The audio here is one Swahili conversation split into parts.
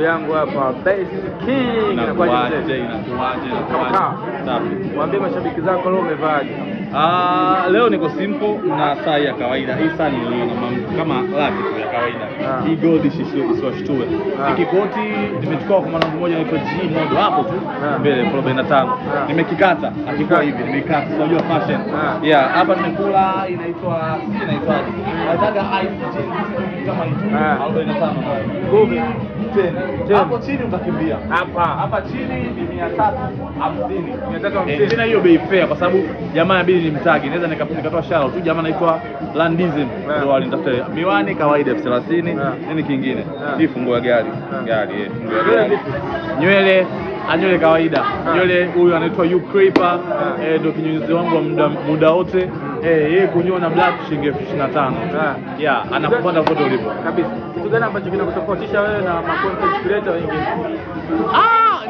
yangu hapa Best King inakuaje? Waambie mashabiki zako leo umevaaje? Leo niko simple na saa ya kawaida. Hii saa niliona kama laki tu ya kawaida. Hii gold isiwashtue. Hiki koti nimechukua kwa mwanangu mmoja anaitwa G Modo hapo tu mbele 45. Nimekikata, hakikuwa hivi, nimekata. Unajua fashion. Yeah, hapa nimekula inaitwa nataka ice kama hivi. 45 Ngumi. Hapo chini utakimbia. Hapa chini ni 350. Tena hiyo bei fair kwa sababu jamaa inabidi nimtagi. Naweza nikatoa shout tu jamaa anaitwa Landism. Ndio alinitafuta miwani kawaida 30. Nini kingine? Hii funguo ya gari. Funguo ya gari. Nywele kawaida. Nywele huyu anaitwa Creeper. Ndio kinyunyuzi wangu wa muda wote. Yeye kunyoa na black shilingi 25. Yeah, anakupanda kote ulipo. Kabisa. Kitu gani ambacho kinakutofautisha wewe na ma content creator wengine?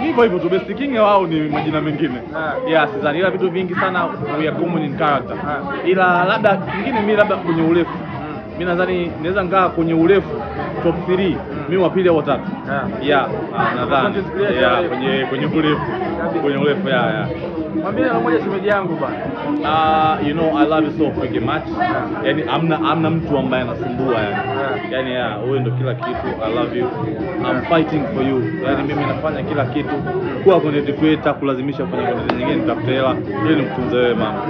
Hivyo hivyo tu, Best King wao ni majina mengine. Yeah, sidhani ila vitu vingi sana we are common in character. Ila labda kingine mimi labda kwenye urefu. Mimi nadhani naweza ngaa kwenye urefu top 3, mimi wa pili au tatu. Yeah, nadhani. Yeah, kwenye urefu. Kwenye urefu Mwambie na mmoja shemeji yangu bana. You know I love you so freaking much. Yani amna mtu ambaye anasumbua yani. Yani wewe ndo kila kitu. I love you. I'm fighting for you. Yani mimi nafanya kila kitu kuwa content creator, kulazimisha kufanya content nyingine nitafute hela ili nimtunze wewe mama.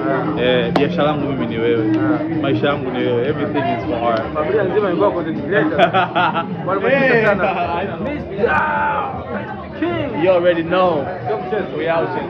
Biashara yangu mimi ni wewe. Maisha yangu ni wewe. Everything is for her. Familia nzima ingekuwa content creator. Walipotea sana. Mr. King. You already know. We out here.